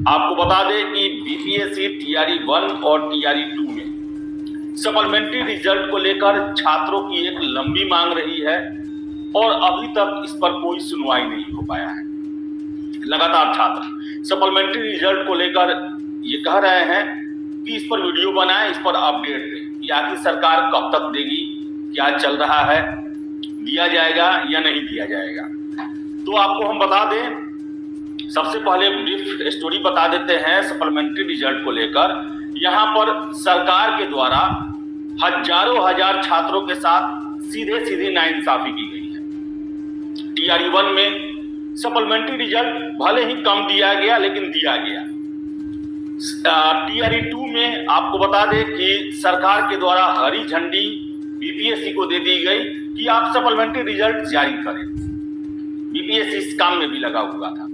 आपको बता दें कि बीपीएससी टीआरई 1 और टीआरई 2 में सप्लीमेंट्री रिजल्ट को लेकर छात्रों की एक लंबी मांग रही है और अभी तक इस पर कोई सुनवाई नहीं हो पाया है। लगातार छात्र सप्लीमेंट्री रिजल्ट को लेकर ये कह रहे हैं कि इस पर वीडियो बनाएं, इस पर अपडेट दें कि आखिर सरकार कब तक देगी, क्या चल रहा है, दिया जाएगा या नहीं दिया जाएगा। तो आपको हम बता दें, सबसे पहले ब्रीफ स्टोरी बता देते हैं सप्लीमेंट्री रिजल्ट को लेकर। यहाँ पर सरकार के द्वारा हजारों हजार छात्रों के साथ सीधे सीधे नाइंसाफी की गई है। टीआरई 1 में सप्लीमेंट्री रिजल्ट भले ही कम दिया गया लेकिन दिया गया। टीआरई 2 में आपको बता दें कि सरकार के द्वारा हरी झंडी बीपीएससी को दे दी गई कि आप सप्लीमेंट्री रिजल्ट जारी करें। बीपीएससी इस काम में भी लगा हुआ था,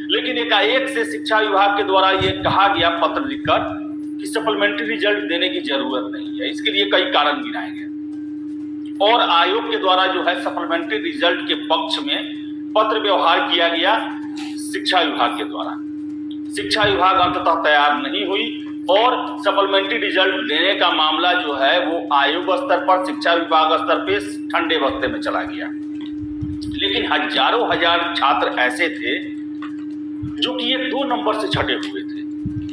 लेकिन एकाएक से शिक्षा विभाग के द्वारा यह कहा गया पत्र लिखकर कि सप्लीमेंट्री रिजल्ट देने की जरूरत नहीं है। इसके लिए कई कारण गिनाए गए और आयोग के द्वारा जो है सप्लीमेंट्री रिजल्ट के पक्ष में पत्र व्यवहार किया गया शिक्षा विभाग के द्वारा। शिक्षा विभाग अंततः तैयार नहीं हुई और सप्लीमेंट्री रिजल्ट देने का मामला जो है वो आयोग स्तर पर, शिक्षा विभाग स्तर पे ठंडे वक्ते में चला गया। लेकिन हजारों हजार छात्र ऐसे थे जो कि ये 2 नंबर से छटे हुए थे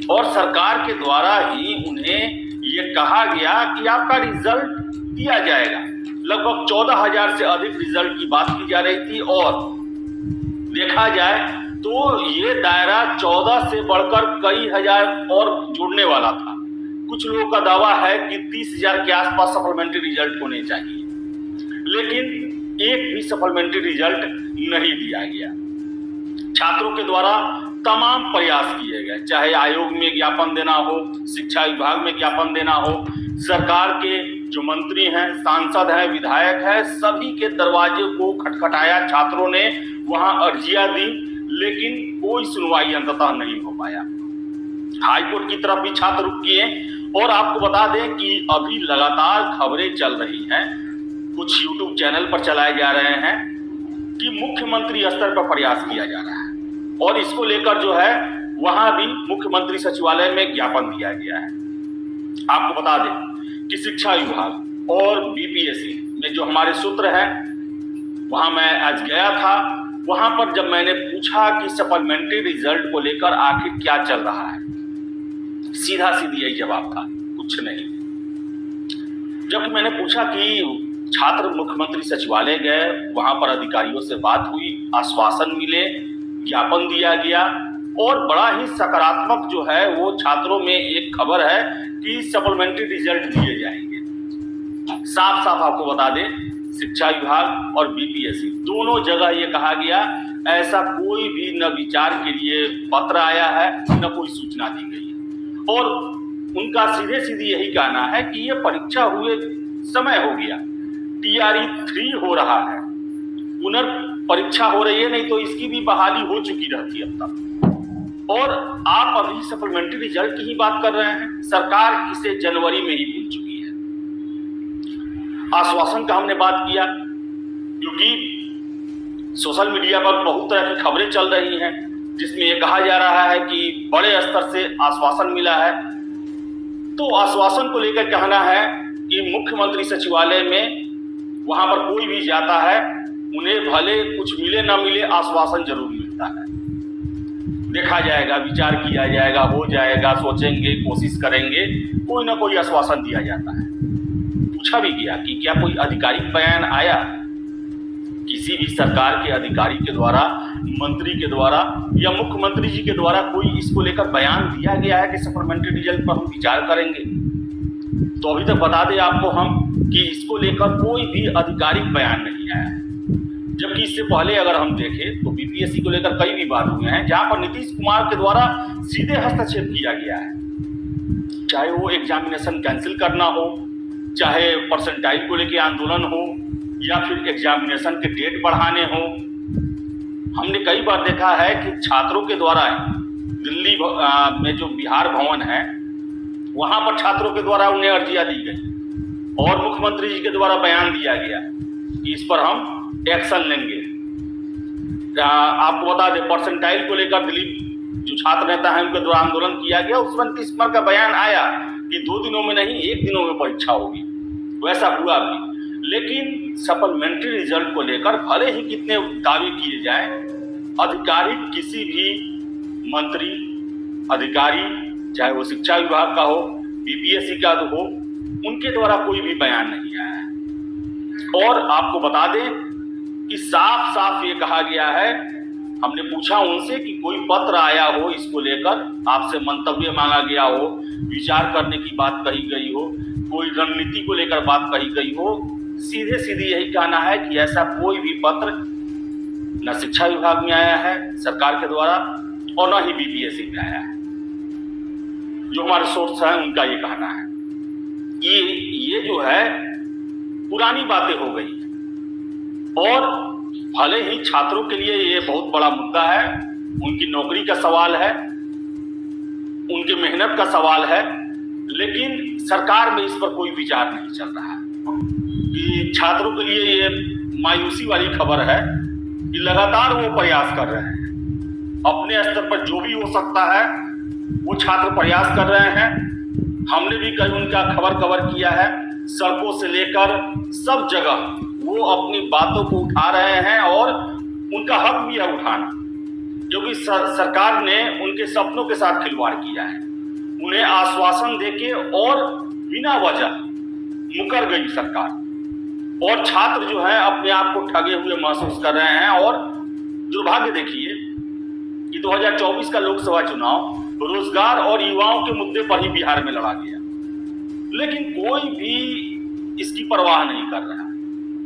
और सरकार के द्वारा ही उन्हें ये कहा गया कि आपका रिजल्ट दिया जाएगा। लगभग 14,000 से अधिक रिजल्ट की बात की जा रही थी और देखा जाए तो ये दायरा 14 से बढ़कर कई हजार और जुड़ने वाला था। कुछ लोगों का दावा है कि 30,000 के आसपास सप्लीमेंट्री रिजल्ट होने चाहिए, लेकिन एक भी सप्लीमेंट्री रिजल्ट नहीं दिया गया। छात्रों के द्वारा तमाम प्रयास किए गए, चाहे आयोग में ज्ञापन देना हो, शिक्षा विभाग में ज्ञापन देना हो, सरकार के जो मंत्री हैं, सांसद हैं, विधायक हैं, सभी के दरवाजे को खटखटाया छात्रों ने, वहां अर्जियां दी, लेकिन कोई सुनवाई अंततः नहीं हो पाया। हाईकोर्ट की तरफ भी छात्र रुख किए और आपको बता दें कि अभी लगातार खबरें चल रही हैं, कुछ यूट्यूब चैनल पर चलाए जा रहे हैं कि मुख्यमंत्री स्तर पर प्रयास किया जा रहा है और इसको लेकर जो है वहां भी मुख्यमंत्री सचिवालय में ज्ञापन दिया गया है। आपको बता दें कि शिक्षा विभाग और बीपीएससी में जो हमारे सूत्र हैं, वहां मैं आज गया था। वहां पर जब मैंने पूछा कि सप्लीमेंट्री रिजल्ट को लेकर आखिर क्या चल रहा है, सीधा सीधी यही जवाब था, कुछ नहीं। जब मैंने पूछा कि छात्र मुख्यमंत्री सचिवालय गए, वहां पर अधिकारियों से बात हुई, आश्वासन मिले, ज्ञापन दिया गया और बड़ा ही सकारात्मक जो है वो छात्रों में एक खबर है कि सप्लीमेंट्री रिजल्ट दिए जाएंगे। साफ साफ आपको बता दें, शिक्षा विभाग और बीपीएससी दोनों जगह ये कहा गया, ऐसा कोई भी न विचार के लिए पत्र आया है न कोई सूचना दी गई है और उनका सीधे सीधे यही कहना है कि ये परीक्षा हुए समय हो गया, टीआरई 3 हो रहा है, पुनर्परीक्षा हो रही है, नहीं तो इसकी भी बहाली हो चुकी रहती है अब तक। और आप अभी सप्लीमेंट्री रिजल्ट की ही बात कर रहे हैं। सरकार इसे जनवरी में ही भूल चुकी है। आश्वासन का हमने बात किया क्योंकि सोशल मीडिया पर बहुत तरह की खबरें चल रही हैं जिसमें यह कहा जा रहा है कि बड़े स्तर से आश्वासन मिला है। तो आश्वासन को लेकर कहना है कि मुख्यमंत्री सचिवालय में वहां पर कोई भी जाता है, उन्हें भले कुछ मिले ना मिले, आश्वासन जरूर मिलता है। देखा जाएगा, विचार किया जाएगा, हो जाएगा, सोचेंगे, कोशिश करेंगे, कोई ना कोई आश्वासन दिया जाता है। पूछा भी गया कि क्या कोई आधिकारिक बयान आया किसी भी सरकार के अधिकारी के द्वारा, मंत्री के द्वारा या मुख्यमंत्री जी के द्वारा कोई इसको लेकर बयान दिया गया है कि सप्लीमेंट्री रिजल्ट पर हम विचार करेंगे। तो अभी तक बता दें आपको हम कि इसको लेकर कोई भी आधिकारिक बयान नहीं आया है। जबकि इससे पहले अगर हम देखें तो बीपीएससी को लेकर कई विवाद हुए हैं जहां पर नीतीश कुमार के द्वारा सीधे हस्तक्षेप किया गया है, चाहे वो एग्जामिनेशन कैंसिल करना हो, चाहे परसेंटाइल को लेकर आंदोलन हो या फिर एग्जामिनेशन के डेट बढ़ाने हो। हमने कई बार देखा है कि छात्रों के द्वारा दिल्ली में जो बिहार भवन है वहां पर छात्रों के द्वारा उन्हें अर्जियां दी गई और मुख्यमंत्री जी के द्वारा बयान दिया गया कि इस पर हम एक्शन लेंगे। आपको बता दें, परसेंटाइल को लेकर दिल्ली जो छात्र नेता है उनके द्वारा आंदोलन किया गया, उसमें नीतीश कुमार का बयान आया कि 2 दिनों में नहीं 1 दिनों में परीक्षा होगी, वैसा हुआ भी। लेकिन सप्लीमेंट्री रिजल्ट को लेकर भले ही कितने दावे किए जाए, आधिकारिक किसी भी मंत्री अधिकारी, चाहे वो शिक्षा विभाग का हो, बीपीएससी का हो, उनके द्वारा कोई भी बयान नहीं आया है। और आपको बता दें कि साफ साफ ये कहा गया है, हमने पूछा उनसे कि कोई पत्र आया हो इसको लेकर, आपसे मंतव्य मांगा गया हो, विचार करने की बात कही गई हो, कोई रणनीति को लेकर बात कही गई हो, सीधे सीधे यही कहना है कि ऐसा कोई भी पत्र न शिक्षा विभाग में आया है सरकार के द्वारा और न ही बीपीएससी में आया है। जो हमारे सोर्स हैं उनका ये कहना है। ये जो है पुरानी बातें हो गई और भले ही छात्रों के लिए ये बहुत बड़ा मुद्दा है, उनकी नौकरी का सवाल है, उनकी मेहनत का सवाल है, लेकिन सरकार में इस पर कोई विचार नहीं चल रहा है। कि छात्रों के लिए ये मायूसी वाली खबर है कि लगातार वो प्रयास कर रहे हैं, अपने स्तर पर जो भी हो सकता है वो छात्र प्रयास कर रहे हैं। हमने भी कई उनका खबर कवर किया है, सड़कों से लेकर सब जगह वो अपनी बातों को उठा रहे हैं और उनका हक भी है उठाना, क्योंकि सरकार ने उनके सपनों के साथ खिलवाड़ किया है। उन्हें आश्वासन देके और बिना वजह मुकर गई सरकार, और छात्र जो है अपने आप को ठगे हुए महसूस कर रहे हैं। और दुर्भाग्य देखिए कि 2024 का लोकसभा चुनाव रोजगार और युवाओं के मुद्दे पर ही बिहार में लड़ा गया, लेकिन कोई भी इसकी परवाह नहीं कर रहा।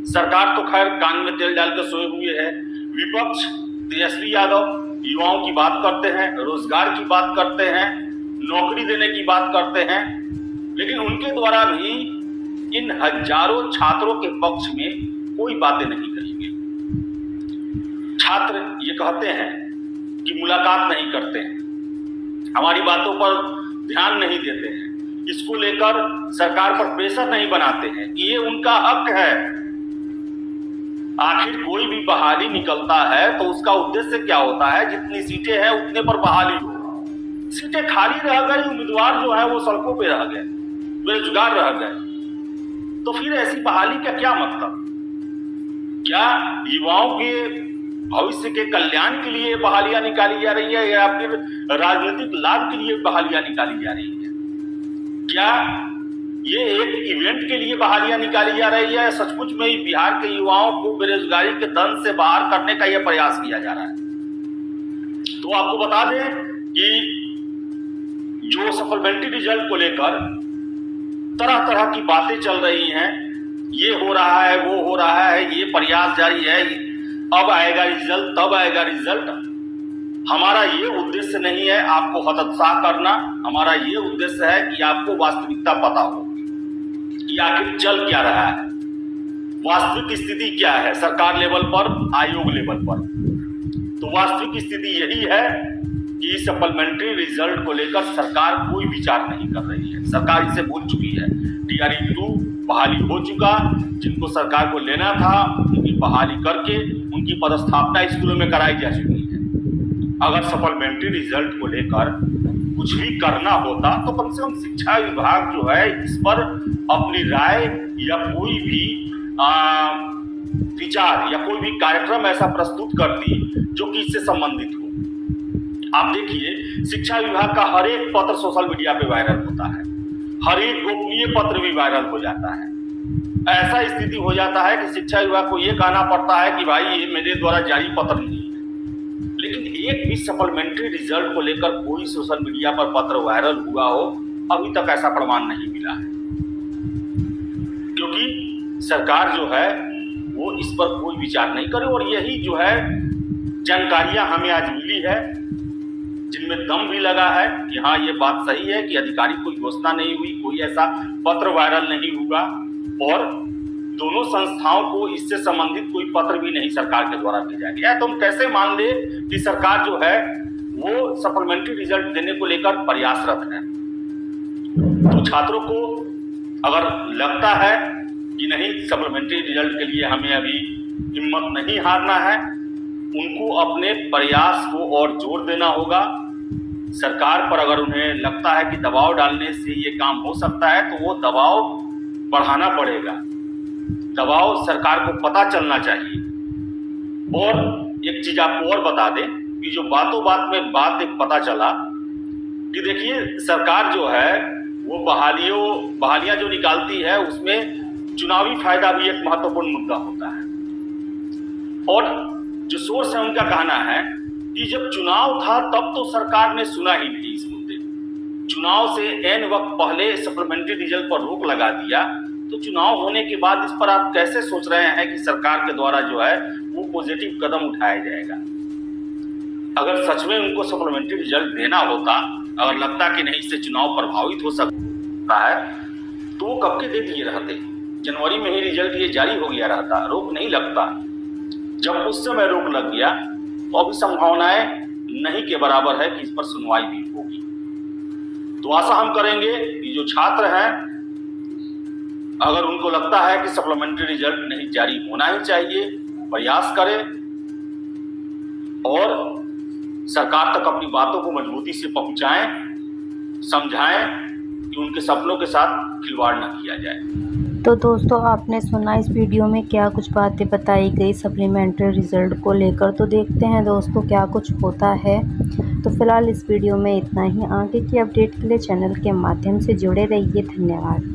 सरकार तो खैर कान में तेल डाल कर सोए हुए है, विपक्ष तेजस्वी यादव युवाओं की बात करते हैं, रोजगार की बात करते हैं, नौकरी देने की बात करते हैं, लेकिन उनके द्वारा भी इन हजारों छात्रों के पक्ष में कोई बातें नहीं कही गई। छात्र ये कहते हैं कि मुलाकात नहीं करते हैं, हमारी बातों पर ध्यान नहीं देते हैं, इसको लेकर सरकार पर प्रेशर नहीं बनाते हैं। ये उनका हक है। आखिर कोई भी बहाली निकलता है तो उसका उद्देश्य क्या होता है? जितनी सीटें हैं उतने पर बहाली हो। सीटें खाली रह गई, उम्मीदवार जो है वो सड़कों पे रह गए, बेरोजगार रह गए, तो फिर ऐसी बहाली का क्या मतलब? क्या युवाओं के भविष्य के कल्याण के लिए बहालियां निकाली जा रही है या फिर राजनीतिक लाभ के लिए बहालियां निकाली जा रही है? क्या ये एक इवेंट के लिए बहालियां निकाली जा रही है? सचमुच में ही बिहार के युवाओं को बेरोजगारी के दंश से बाहर करने का यह प्रयास किया जा रहा है? तो आपको बता दें कि जो सप्लीमेंट्री रिजल्ट को लेकर तरह तरह की बातें चल रही हैं, ये हो रहा है, वो हो रहा है, ये प्रयास जारी है, अब आएगा रिजल्ट, तब आएगा रिजल्ट। हमारा ये उद्देश्य नहीं है आपको हतोत्साह करना, हमारा ये उद्देश्य है कि आपको वास्तविकता पता हो कि आखिर चल क्या रहा है, वास्तविक स्थिति क्या है सरकार लेवल पर, आयोग लेवल पर। तो वास्तविक स्थिति यही है कि सप्लीमेंट्री रिजल्ट को लेकर सरकार कोई विचार नहीं कर रही है। सरकार इसे भूल चुकी है। टीआरई 2 बहाली हो चुका, जिनको सरकार को लेना था उनकी बहाली करके उनकी पदस्थापना स्कूलों में कराई जा चुकी है। अगर सप्लीमेंट्री रिजल्ट को लेकर कुछ भी करना होता तो कम से कम शिक्षा विभाग जो है इस पर अपनी राय या कोई भी विचार या कोई भी कार्यक्रम ऐसा प्रस्तुत करती जो कि इससे संबंधित हो। आप देखिए शिक्षा विभाग का हर एक पत्र सोशल मीडिया पे वायरल होता है, हर एक गोपनीय पत्र भी वायरल हो जाता है। ऐसा स्थिति हो जाता है कि शिक्षा विभाग को यह कहना पड़ता है कि भाई ये मेरे द्वारा जारी पत्र नहीं है। लेकिन एक भी सप्लीमेंट्री रिजल्ट को लेकर कोई सोशल मीडिया पर पत्र वायरल हुआ हो, अभी तक ऐसा प्रमाण नहीं मिला है, क्योंकि सरकार जो है वो इस पर कोई विचार नहीं करे। और यही जो है जानकारियां हमें आज मिली है जिनमें दम भी लगा है कि हाँ ये बात सही है कि आधिकारिक कोई घोषणा नहीं हुई, कोई ऐसा पत्र वायरल नहीं हुआ और दोनों संस्थाओं को इससे संबंधित कोई पत्र भी नहीं सरकार के द्वारा भेजा गया। तो हम कैसे मान ले कि सरकार जो है वो सप्लीमेंट्री रिजल्ट देने को लेकर प्रयासरत है? तो छात्रों को अगर लगता है कि नहीं सप्लीमेंट्री रिजल्ट के लिए हमें अभी हिम्मत नहीं हारना है, उनको अपने प्रयास को और जोर देना होगा सरकार पर अगर उन्हें लगता है कि दबाव डालने से ये काम हो सकता है तो वो दबाव बढ़ाना पड़ेगा। दबाव सरकार को पता चलना चाहिए। और एक चीज आपको और बता दें कि जो बातों बात में बात एक पता चला कि देखिए सरकार जो है वो बहालियां जो निकालती है उसमें चुनावी फायदा भी एक महत्वपूर्ण मुद्दा होता है। और जो सोर्स है उनका कहना है कि जब चुनाव था तब तो सरकार ने सुना ही नहीं इस मुद्दे को। चुनाव से एन वक्त पहले सप्लीमेंट्री डीजल पर रोक लगा दिया, तो चुनाव होने के बाद इस पर आप कैसे सोच रहे हैं कि सरकार के द्वारा जो है वो पॉजिटिव कदम उठाया जाएगा। अगर सच में उनको सप्लीमेंट्री रिजल्ट देना होता, अगर लगता कि नहीं इससे चुनाव प्रभावित हो सकता है, तो वो कब के दे दिए रहते। जनवरी में ही रिजल्ट ये जारी हो गया रहता, रोक नहीं लगता। जब उस समय रोक लग गया तो अभी संभावनाएं नहीं के बराबर है कि इस पर सुनवाई भी होगी। तो आशा हम करेंगे कि जो छात्र हैं, अगर उनको लगता है कि सप्लीमेंट्री रिजल्ट नहीं जारी होना ही चाहिए, प्रयास करें और सरकार तक अपनी बातों को मजबूती से पहुंचाएं, समझाएं कि उनके सपनों के साथ खिलवाड़ न किया जाए। तो दोस्तों, आपने सुना इस वीडियो में क्या कुछ बातें बताई गई सप्लीमेंट्री रिज़ल्ट को लेकर। तो देखते हैं दोस्तों क्या कुछ होता है। तो फिलहाल इस वीडियो में इतना ही। आगे की अपडेट के लिए चैनल के माध्यम से जुड़े रहिए। धन्यवाद।